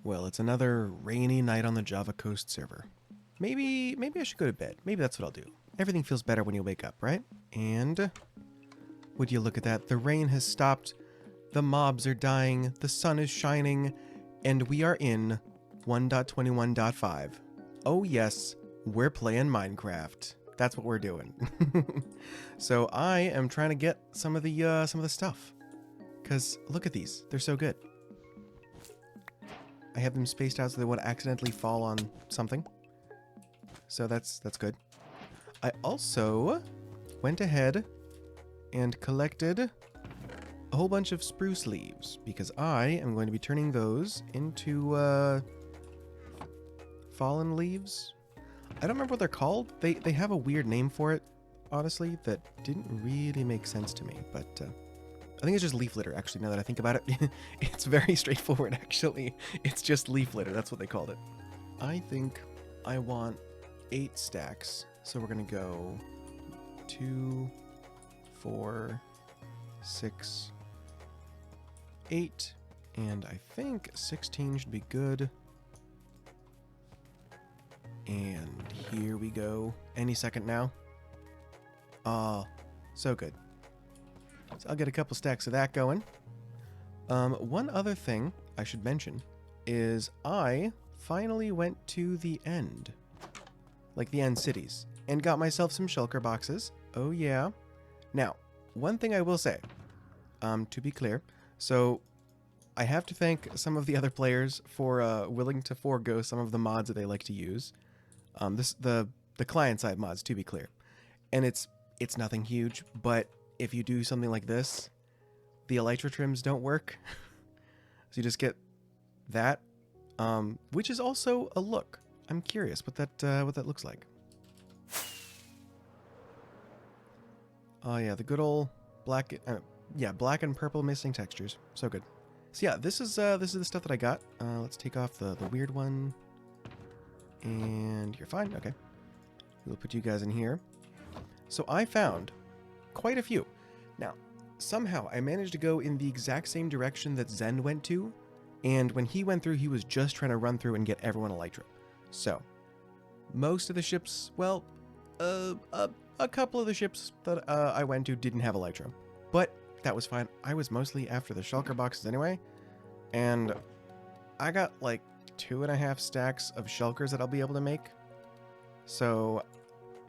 Well, it's another rainy night on the Java Coast server. Maybe I should go to bed. Maybe that's what I'll do. Everything feels better when you wake up, right? And would you look at that? The rain has stopped. The mobs are dying. The sun is shining. And we are in 1.21.5. Oh yes, we're playing Minecraft. That's what we're doing. So I am trying to get some of the stuff. Cause look at these. They're so good. I have them spaced out so they won't accidentally fall on something. So that's good. I also went ahead and collected a whole bunch of spruce leaves because I am going to be turning those into fallen leaves. I don't remember what they're called. They have a weird name for it, honestly, that didn't really make sense to me, but I think it's just leaf litter, actually, now that I think about it. It's very straightforward, actually. It's just leaf litter. That's what they called it. I think I want 8 stacks. So we're going to go 2, 4, 6, 8. And I think 16 should be good. And here we go. Any second now. So good. So I'll get a couple stacks of that going. One other thing I should mention is I finally went to the end. Like the end cities. And got myself some shulker boxes. Oh yeah. Now, one thing I will say. To be clear. So, I have to thank some of the other players for willing to forego some of the mods that they like to use. The client-side mods, to be clear. And it's nothing huge, but if you do something like this, the elytra trims don't work. So you just get that, which is also a look. I'm curious what that looks like. Oh yeah, the good old black, black and purple missing textures. So good. So yeah, this is the stuff that I got. Let's take off the weird one, and you're fine. Okay, we'll put you guys in here. So I found quite a few. Now, somehow I managed to go in the exact same direction that Zen went to, and when he went through, he was just trying to run through and get everyone elytra. So, most of the ships, well, a couple of the ships that I went to didn't have elytra, but that was fine. I was mostly after the shulker boxes anyway, and I got like 2.5 stacks of shulkers that I'll be able to make. So,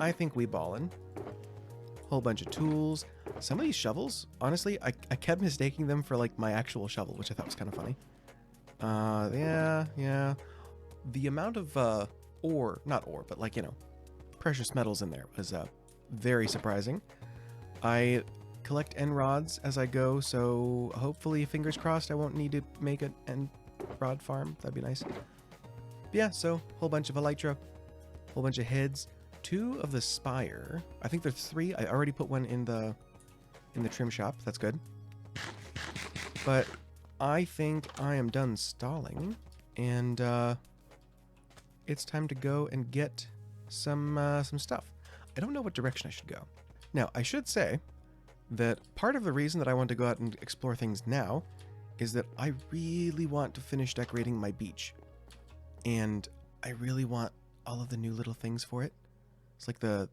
I think we ballin'. Whole bunch of tools. Some of these shovels, honestly, I kept mistaking them for like my actual shovel, which I thought was kind of funny. Yeah. The amount of not ore, but like, you know, precious metals in there was very surprising. I collect end rods as I go, so hopefully, fingers crossed, I won't need to make an end rod farm. That'd be nice. But yeah, so whole bunch of elytra, whole bunch of heads. 2 of the spire. I think there's 3. I already put one in the trim shop. That's good. But I think I am done stalling, and it's time to go and get some stuff. I don't know what direction I should go. Now, I should say that part of the reason that I want to go out and explore things now is that I really want to finish decorating my beach, and I really want all of the new little things for it. It's like the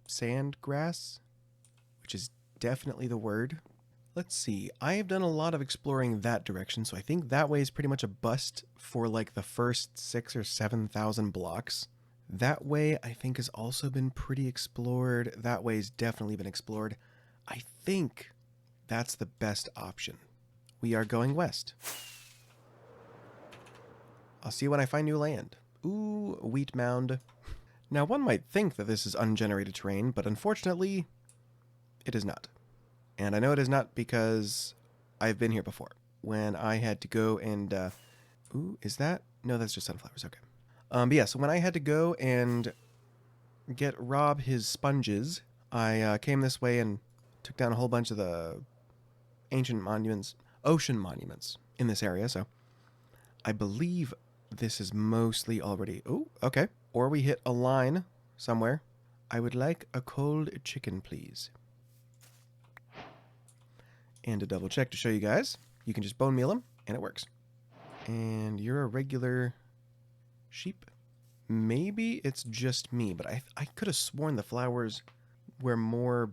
sand grass, which is definitely the word. Let's see. I have done a lot of exploring that direction, so I think that way is pretty much a bust for like the first 6,000 or 7,000 blocks. That way, I think, has also been pretty explored. That way's definitely been explored. I think that's the best option. We are going west. I'll see you when I find new land. Ooh, a wheat mound. Now, one might think that this is ungenerated terrain, but unfortunately, it is not. And I know it is not because I've been here before. When I had to go and... ooh, is that? No, that's just sunflowers. Okay. But yeah, so when I had to go and get Rob his sponges, I came this way and took down a whole bunch of the ancient monuments, ocean monuments in this area, so I believe this is mostly already... Oh, okay. Or we hit a line somewhere. I would like a cold chicken, please. And to double check to show you guys, you can just bone meal them, and it works. And you're a regular sheep. Maybe it's just me, but I could have sworn the flowers were more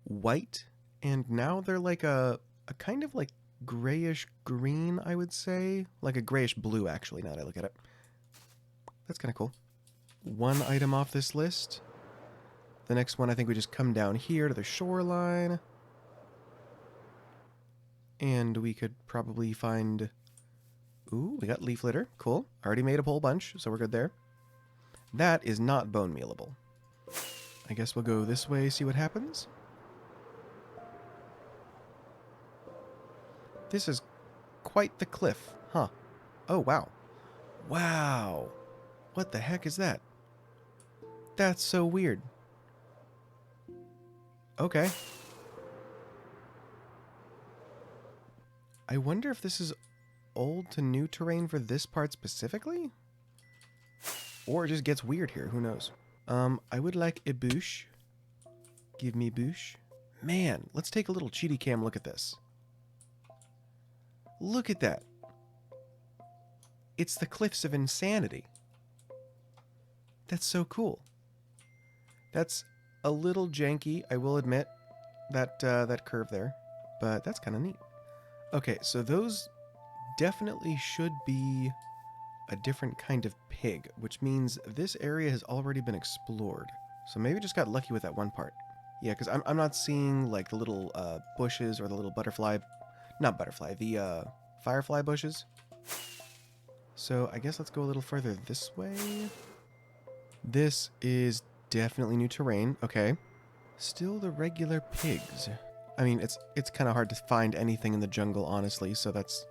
white, and now they're like a kind of like grayish green, I would say. Like a grayish blue, actually, now that I look at it. That's kind of cool. One item off this list. The next one, I think we just come down here to the shoreline. And we could probably find... Ooh, we got leaf litter. Cool. Already made a whole bunch, so we're good there. That is not bone mealable. I guess we'll go this way, see what happens. This is quite the cliff, huh? Oh, wow. Wow. What the heck is that? That's so weird. Okay. I wonder if this is old to new terrain for this part specifically? Or it just gets weird here, who knows? I would like a bush. Give me bush. Man, let's take a little cheaty cam look at this. Look at that. It's the Cliffs of Insanity. That's so cool. That's a little janky, I will admit, that curve there, but that's kind of neat. Okay, so those definitely should be a different kind of pig, which means this area has already been explored. So maybe just got lucky with that one part. Yeah, because I'm not seeing like the little bushes or the little butterfly, not butterfly, the firefly bushes. So I guess let's go a little further this way. This is definitely new terrain. Okay. Still the regular pigs. I mean, it's kind of hard to find anything in the jungle, honestly, so that's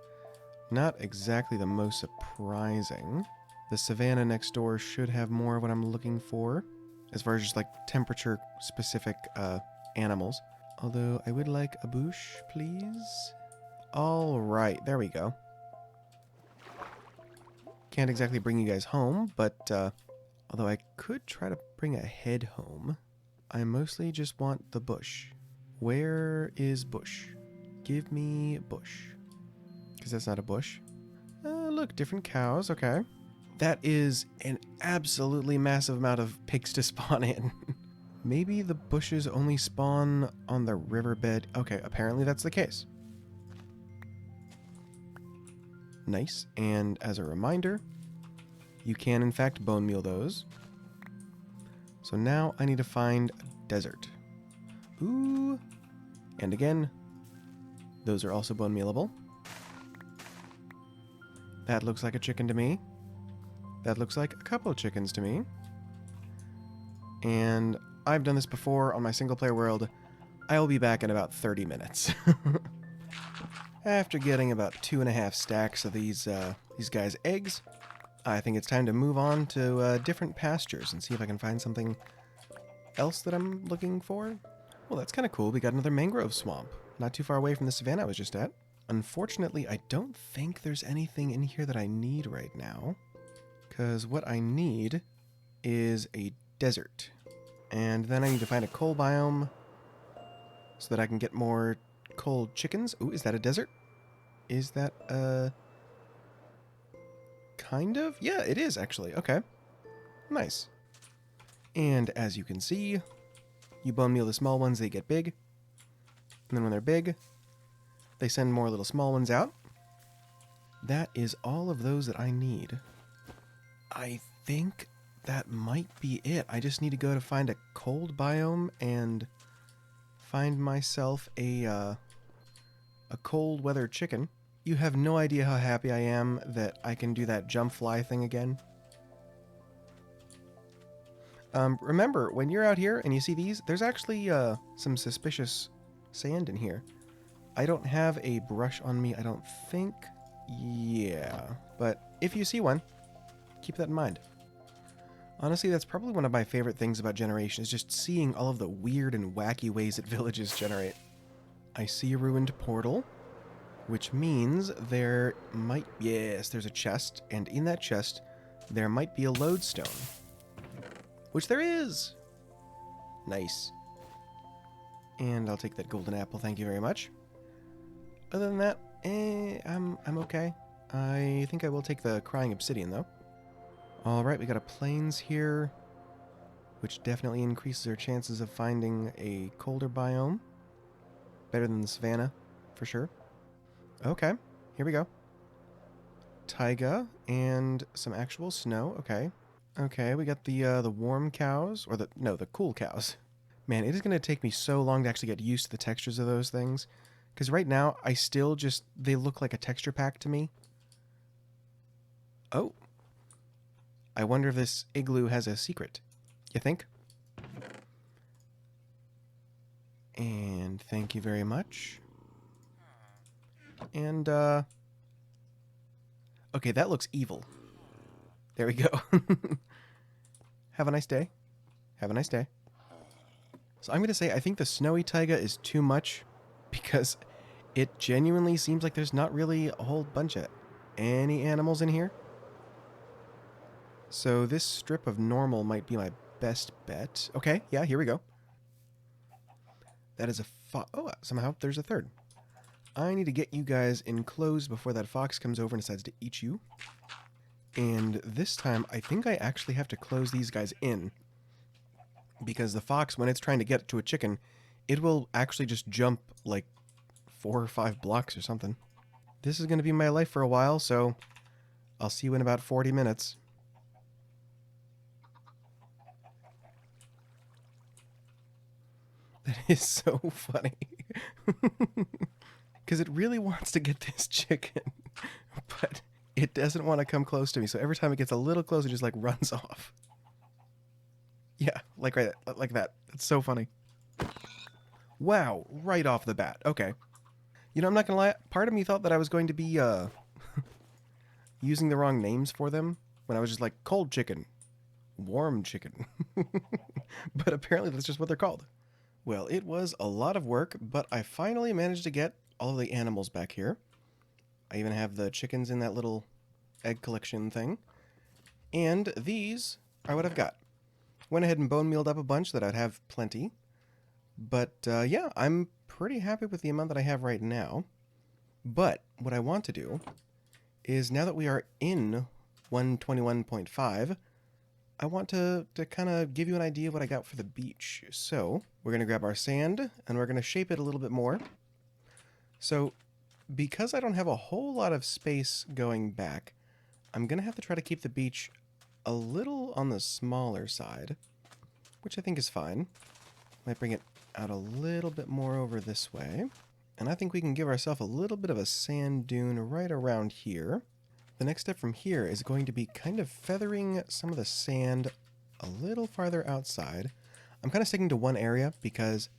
not exactly the most surprising. The savanna next door should have more of what I'm looking for, as far as just like temperature-specific animals. Although, I would like a bush, please. All right, there we go. Can't exactly bring you guys home, but although I could try to bring a head home, I mostly just want the bush. Where is bush? Give me bush. Because that's not a bush. Look, different cows, okay. That is an absolutely massive amount of pigs to spawn in. Maybe the bushes only spawn on the riverbed. Okay, apparently that's the case. Nice, and as a reminder, you can in fact bone meal those. So now I need to find a desert. Ooh, and again, those are also bone mealable. That looks like a chicken to me. That looks like a couple of chickens to me. And I've done this before on my single player world. I will be back in about 30 minutes. After getting about 2.5 stacks of these guys' eggs, I think it's time to move on to different pastures and see if I can find something else that I'm looking for. Well, that's kind of cool. We got another mangrove swamp, not too far away from the savanna I was just at. Unfortunately, I don't think there's anything in here that I need right now, because what I need is a desert. And then I need to find a coal biome so that I can get more cold chickens. Ooh, is that a desert? Is that kind of? Yeah, it is actually. Okay. Nice. And as you can see, you bone meal the small ones, they get big. And then when they're big, they send more little small ones out. That is all of those that I need. I think that might be it. I just need to go to find a cold biome and find myself a cold weather chicken. You have no idea how happy I am that I can do that jump fly thing again. Remember, when you're out here and you see these, there's actually some suspicious sand in here. I don't have a brush on me, I don't think. Yeah, but if you see one, keep that in mind. Honestly, that's probably one of my favorite things about Generation, is just seeing all of the weird and wacky ways that villages generate. I see a ruined portal, which means there might... Yes, there's a chest, and in that chest, there might be a lodestone. Which there is! Nice. And I'll take that golden apple, thank you very much. Other than that, I'm okay. I think I will take the crying obsidian, though. Alright, we got a plains here, which definitely increases our chances of finding a colder biome. Better than the savanna, for sure. Okay, here we go. Taiga and some actual snow. Okay. Okay, we got the warm cows, or the cool cows. Man, it is going to take me so long to actually get used to the textures of those things. Because right now, they look like a texture pack to me. Oh. I wonder if this igloo has a secret. You think? And thank you very much. And, okay, that looks evil. There we go. Have a nice day. Have a nice day. So I'm going to say I think the snowy taiga is too much because it genuinely seems like there's not really a whole bunch of any animals in here. So this strip of normal might be my best bet. Okay, yeah, here we go. That is a fox. Oh, somehow there's a third. I need to get you guys enclosed before that fox comes over and decides to eat you. And this time, I think I actually have to close these guys in. Because the fox, when it's trying to get to a chicken, it will actually just jump like 4 or 5 blocks or something. This is going to be my life for a while, so I'll see you in about 40 minutes. That is so funny. Because it really wants to get this chicken, but it doesn't want to come close to me. So every time it gets a little close, it just like runs off. Yeah, like that. It's so funny. Wow, right off the bat. Okay. You know, I'm not going to lie. Part of me thought that I was going to be using the wrong names for them when I was just like cold chicken, warm chicken. But apparently that's just what they're called. Well, it was a lot of work, but I finally managed to get all of the animals back here. I even have the chickens in that little egg collection thing. And these are what I've got. Went ahead and bone mealed up a bunch that I'd have plenty. But yeah, I'm pretty happy with the amount that I have right now. But what I want to do is, now that we are in 121.5, I want to kind of give you an idea of what I got for the beach. So we're going to grab our sand and we're going to shape it a little bit more. So because I don't have a whole lot of space going back, I'm going to have to try to keep the beach a little on the smaller side, which I think is fine. Might bring it out a little bit more over this way. And I think we can give ourselves a little bit of a sand dune right around here. The next step from here is going to be kind of feathering some of the sand a little farther outside. I'm kind of sticking to one area because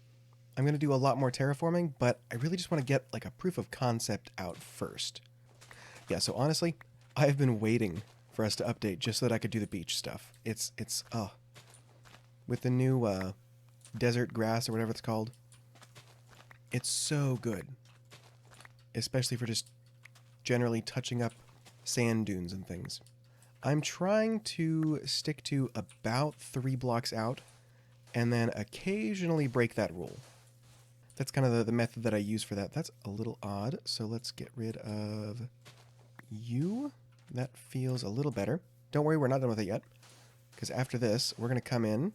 I'm going to do a lot more terraforming, but I really just want to get like a proof of concept out first. Yeah, so honestly, I've been waiting for us to update just so that I could do the beach stuff. It's with the new desert grass or whatever it's called, it's so good. Especially for just generally touching up sand dunes and things. I'm trying to stick to about 3 blocks out and then occasionally break that rule. That's kind of the method that I use for that. That's a little odd, so let's get rid of you. That feels a little better. Don't worry, we're not done with it yet, because after this, we're going to come in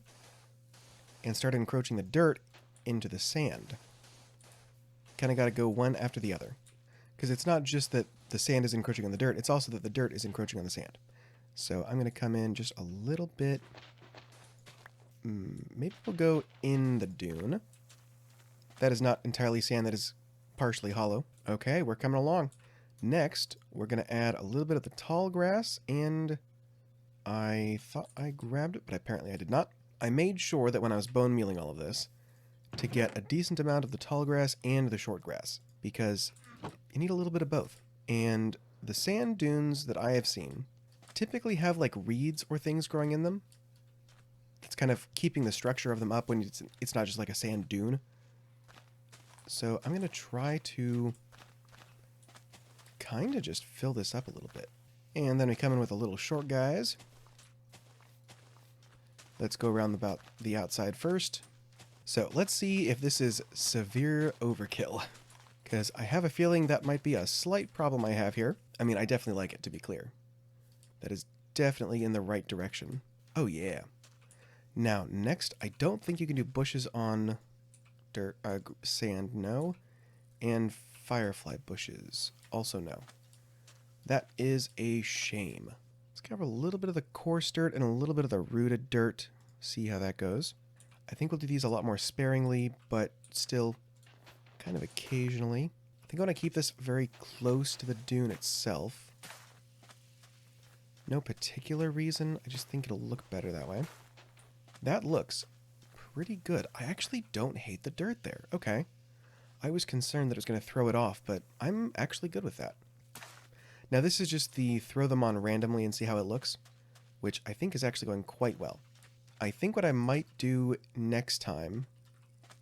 and start encroaching the dirt into the sand. Kind of got to go one after the other, because it's not just that the sand is encroaching on the dirt, it's also that the dirt is encroaching on the sand. So I'm going to come in just a little bit. Maybe we'll go in the dune. That is not entirely sand, that is partially hollow. Okay, we're coming along. Next, we're going to add a little bit of the tall grass, and I thought I grabbed it, but apparently I did not. I made sure that when I was bone mealing all of this, to get a decent amount of the tall grass and the short grass, because you need a little bit of both. And the sand dunes that I have seen typically have like reeds or things growing in them. It's kind of keeping the structure of them up when it's not just like a sand dune. So I'm going to try to kind of just fill this up a little bit. And then we come in with a little short guys. Let's go around about the outside first. So let's see if this is severe overkill, because I have a feeling that might be a slight problem I have here. I mean, I definitely like it, to be clear. That is definitely in the right direction. Oh, yeah. Now, next, I don't think you can do bushes on dirt, sand, no. And firefly bushes, also no. That is a shame. Let's cover a little bit of the coarse dirt and a little bit of the rooted dirt. See how that goes. I think we'll do these a lot more sparingly, but still kind of occasionally. I think I want to keep this very close to the dune itself. No particular reason, I just think it'll look better that way. That looks pretty good. I actually don't hate the dirt there. Okay. I was concerned that it was going to throw it off, but I'm actually good with that. Now this is just the throw them on randomly and see how it looks, which I think is actually going quite well. I think what I might do next time,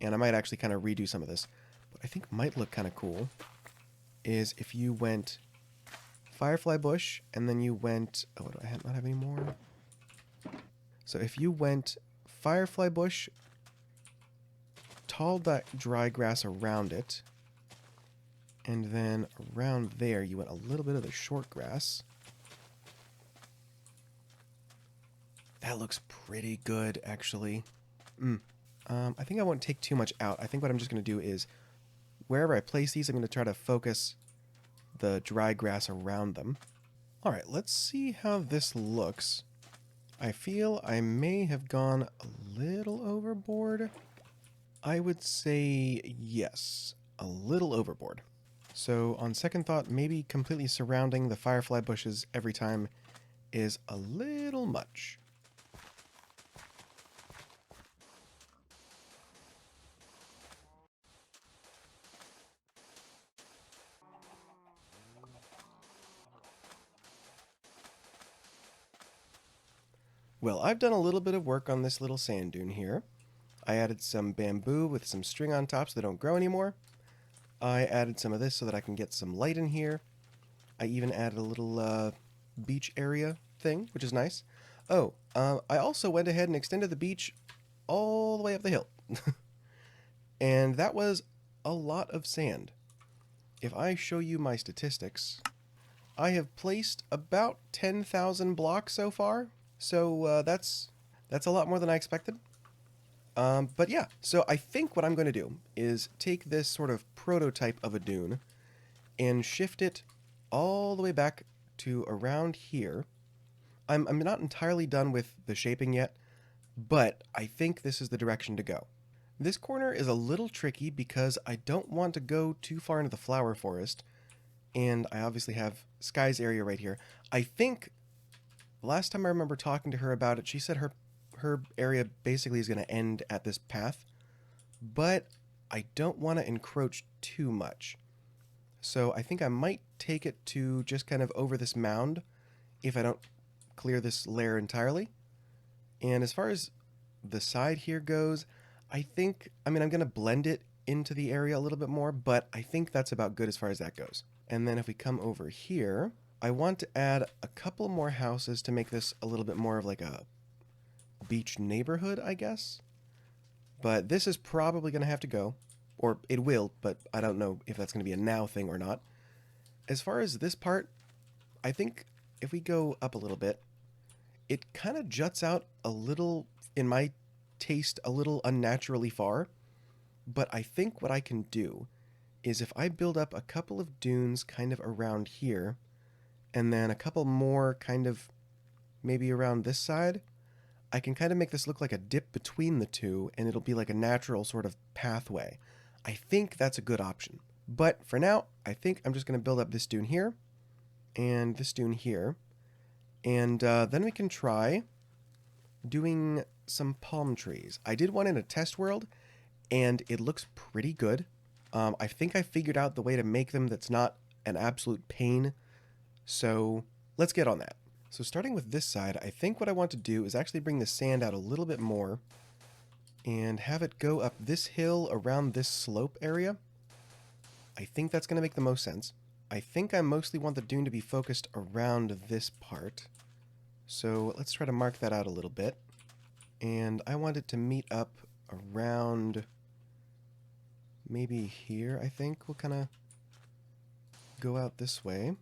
and I might actually kind of redo some of this, but I think might look kind of cool, is if you went firefly bush and then you went, oh, do I not have any more? So if you went firefly bush, tall dry grass around it, and then around there you went a little bit of the short grass. That looks pretty good, actually. I think I won't take too much out. I think what I'm just going to do is, wherever I place these, I'm going to try to focus the dry grass around them. Alright, let's see how this looks. I feel I may have gone a little overboard. I would say yes, a little overboard. So on second thought, maybe completely surrounding the firefly bushes every time is a little much. Well, I've done a little bit of work on this little sand dune here. I added some bamboo with some string on top so they don't grow anymore. I added some of this so that I can get some light in here. I even added a little beach area thing, which is nice. Oh, I also went ahead and extended the beach all the way up the hill. And that was a lot of sand. If I show you my statistics, I have placed about 10,000 blocks so far. So that's a lot more than I expected. But yeah, so I think what I'm going to do is take this sort of prototype of a dune and shift it all the way back to around here. I'm not entirely done with the shaping yet, but I think this is the direction to go. This corner is a little tricky because I don't want to go too far into the flower forest, and I obviously have Skye's area right here. I think last time I remember talking to her about it, she said her area basically is going to end at this path, but I don't want to encroach too much. So I think I might take it to just kind of over this mound if I don't clear this layer entirely. And as far as the side here goes, I'm going to blend it into the area a little bit more, but I think that's about good as far as that goes. And then if we come over here, I want to add a couple more houses to make this a little bit more of like a beach neighborhood, I guess. But this is probably going to have to go, or it will, but I don't know if that's going to be a now thing or not. As far as this part, I think if we go up a little bit, it kind of juts out a little, in my taste, a little unnaturally far. But I think what I can do is if I build up a couple of dunes kind of around here, and then a couple more kind of maybe around this side, I can kind of make this look like a dip between the two, and it'll be like a natural sort of pathway. I think that's a good option. But for now, I think I'm just going to build up this dune here, and this dune here, and then we can try doing some palm trees. I did one in a test world, and it looks pretty good. I think I figured out the way to make them that's not an absolute pain, so let's get on that. So starting with this side, I think what I want to do is actually bring the sand out a little bit more and have it go up this hill around this slope area. I think that's going to make the most sense. I think I mostly want the dune to be focused around this part. So let's try to mark that out a little bit. And I want it to meet up around maybe here, I think. We'll kind of go out this way.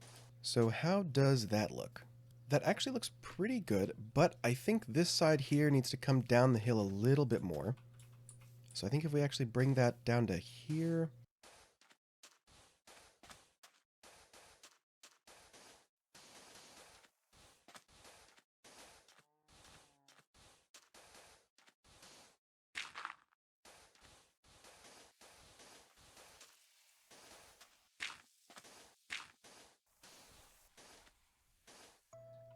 So how does that look? That actually looks pretty good, but I think this side here needs to come down the hill a little bit more. So I think if we actually bring that down to here...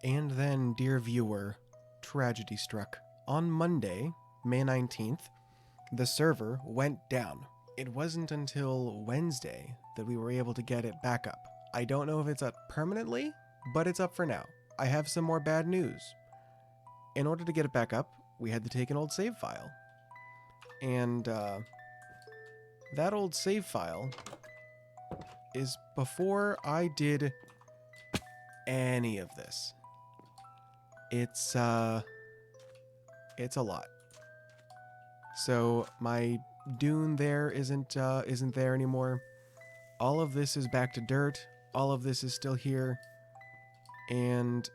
And then, dear viewer, tragedy struck. On Monday, May 19th, the server went down. It wasn't until Wednesday that we were able to get it back up. I don't know if it's up permanently, but it's up for now. I have some more bad news. In order to get it back up, we had to take an old save file. And that old save file is before I did any of this. It's a lot. So my dune there isn't there anymore. All of this is back to dirt. All of this is still here. And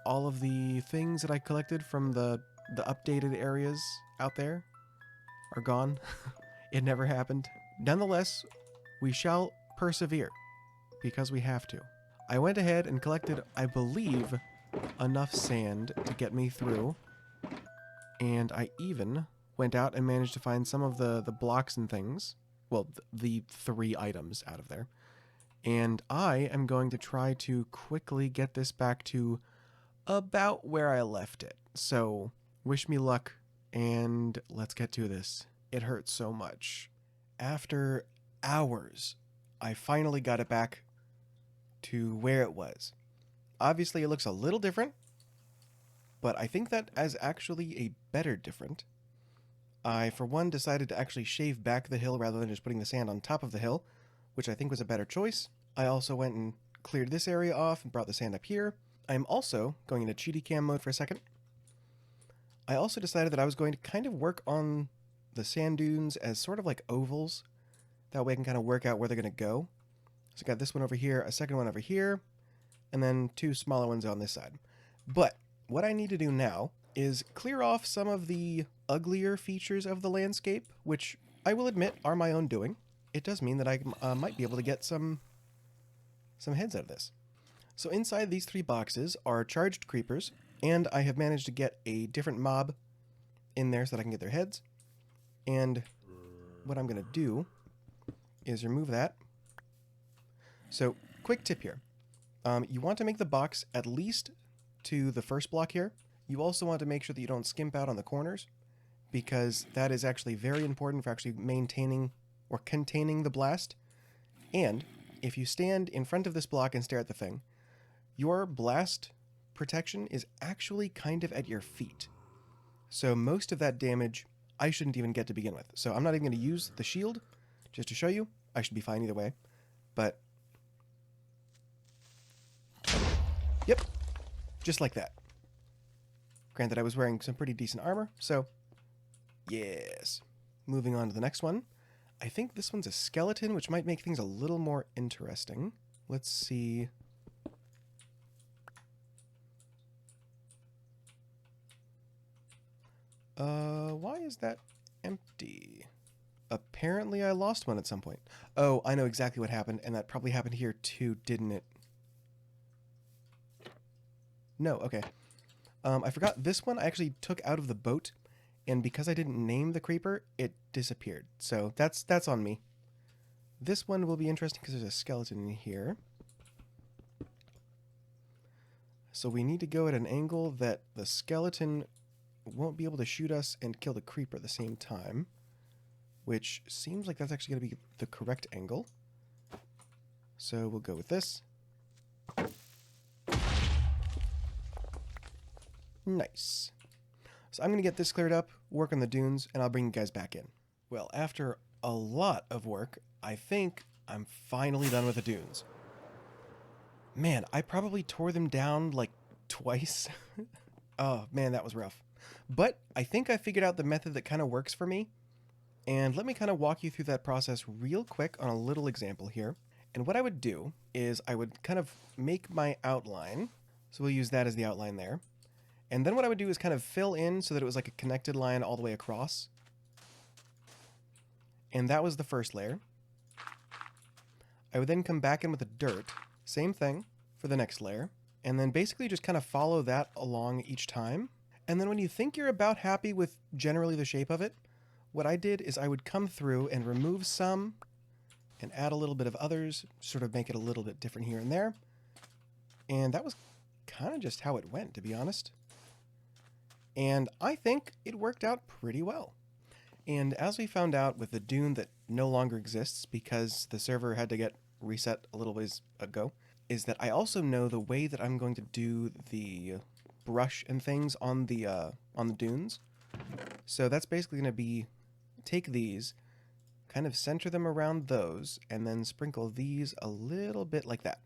all of the things that I collected from the updated areas out there are gone. It never happened. Nonetheless, we shall persevere because we have to. I went ahead and collected, I believe, enough sand to get me through, and I even went out and managed to find some of the blocks and things, well, the 3 items out of there, and I am going to try to quickly get this back to about where I left it. So wish me luck, and let's get to this. It hurts so much. After hours, I finally got it back to where it was. Obviously, it looks a little different, but I think that as actually a better different. I, for one, decided to actually shave back the hill rather than just putting the sand on top of the hill, which I think was a better choice. I also went and cleared this area off and brought the sand up here. I'm also going into cheaty cam mode for a second. I also decided that I was going to kind of work on the sand dunes as sort of like ovals. That way I can kind of work out where they're going to go. So I got this one over here, a second one over here, and then 2 smaller ones on this side. But what I need to do now is clear off some of the uglier features of the landscape, which I will admit are my own doing. It does mean that I might be able to get some heads out of this. So inside these 3 boxes are charged creepers, and I have managed to get a different mob in there so that I can get their heads. And what I'm going to do is remove that. So, quick tip here. You want to make the box at least to the first block here. You also want to make sure that you don't skimp out on the corners, because that is actually very important for actually maintaining or containing the blast. And if you stand in front of this block and stare at the thing, your blast protection is actually kind of at your feet. So most of that damage I shouldn't even get to begin with. So I'm not even going to use the shield just to show you. I should be fine either way. But yep, just like that. Granted, I was wearing some pretty decent armor, so yes. Moving on to the next one. I think this one's a skeleton, which might make things a little more interesting. Let's see. Why is that empty? Apparently I lost one at some point. Oh, I know exactly what happened, and that probably happened here too, didn't it? No, okay. I forgot this one I actually took out of the boat, and because I didn't name the creeper, it disappeared. So that's on me. This one will be interesting because there's a skeleton in here. So we need to go at an angle that the skeleton won't be able to shoot us and kill the creeper at the same time, which seems like that's actually going to be the correct angle. So we'll go with this. Nice. So I'm going to get this cleared up, work on the dunes, and I'll bring you guys back in. Well, after a lot of work, I think I'm finally done with the dunes. Man, I probably tore them down like twice. Oh, man, that was rough. But I think I figured out the method that kind of works for me. And let me kind of walk you through that process real quick on a little example here. And what I would do is I would kind of make my outline. So we'll use that as the outline there. And then what I would do is kind of fill in so that it was like a connected line all the way across. And that was the first layer. I would then come back in with the dirt. Same thing for the next layer. And then basically just kind of follow that along each time. And then when you think you're about happy with generally the shape of it, what I did is I would come through and remove some and add a little bit of others, sort of make it a little bit different here and there. And that was kind of just how it went, to be honest. And I think it worked out pretty well. And as we found out with the dune that no longer exists because the server had to get reset a little ways ago, is that I also know the way that I'm going to do the brush and things on the dunes. So that's basically going to be take these, kind of center them around those, and then sprinkle these a little bit like that.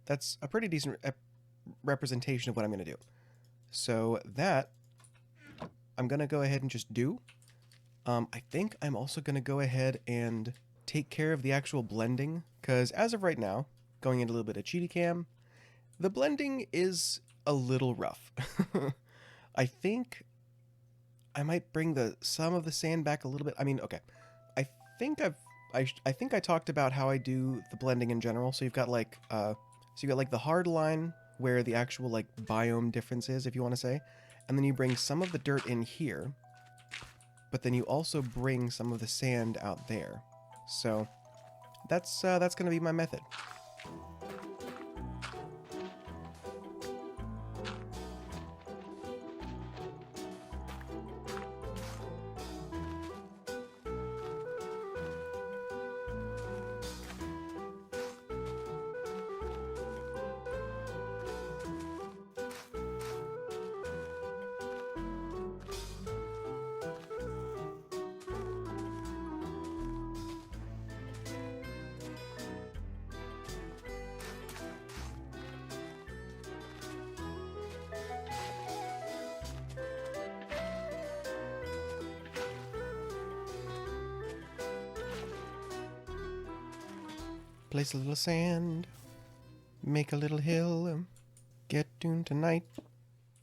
That's a pretty decent representation of what I'm going to do. So that I'm going to go ahead and just do. I think I'm also going to go ahead and take care of the actual blending, because as of right now, going into a little bit of cheaty cam, the blending is a little rough. I think I might bring some of the sand back a little bit. I mean, okay. I think I talked about how I do the blending in general. So you've got like the hard line where the actual like biome difference is, if you want to say, and then you bring some of the dirt in here, but then you also bring some of the sand out there. So that's going to be my method. Place a little sand, make a little hill, get dune tonight.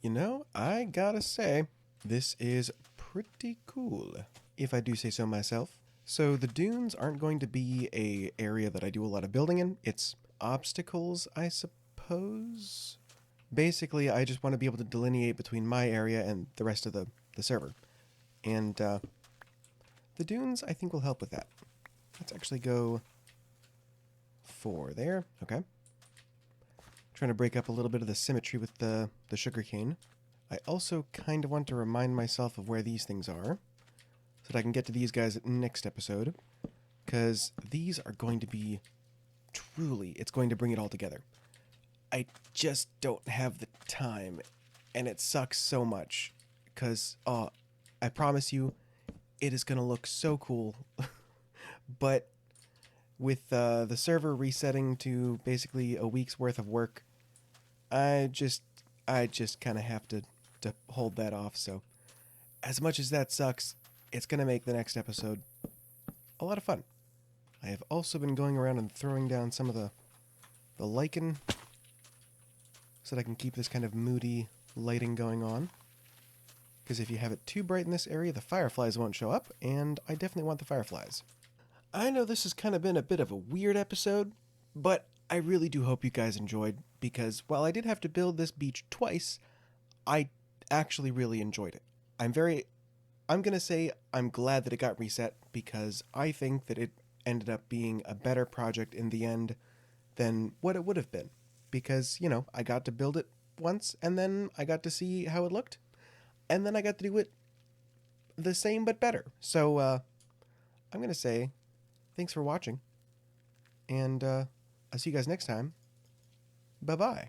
You know, I gotta say, this is pretty cool, if I do say so myself. So the dunes aren't going to be a area that I do a lot of building in. It's obstacles, I suppose. Basically, I just want to be able to delineate between my area and the rest of the server. And the dunes, I think, will help with that. Let's actually go 4 there. Okay. Trying to break up a little bit of the symmetry with the sugarcane. I also kind of want to remind myself of where these things are so that I can get to these guys next episode, because these are going to be truly, it's going to bring it all together. I just don't have the time, and it sucks so much because I promise you it is going to look so cool. But with the server resetting to basically a week's worth of work, I just kind of have to hold that off. So as much as that sucks, it's going to make the next episode a lot of fun. I have also been going around and throwing down some of the lichen so that I can keep this kind of moody lighting going on. Because if you have it too bright in this area, the fireflies won't show up, and I definitely want the fireflies. I know this has kind of been a bit of a weird episode, but I really do hope you guys enjoyed, because while I did have to build this beach twice, I actually really enjoyed it. I'm going to say I'm glad that it got reset, because I think that it ended up being a better project in the end than what it would have been. Because, you know, I got to build it once, and then I got to see how it looked, and then I got to do it the same but better. So, I'm going to say thanks for watching, and I'll see you guys next time. Bye-bye.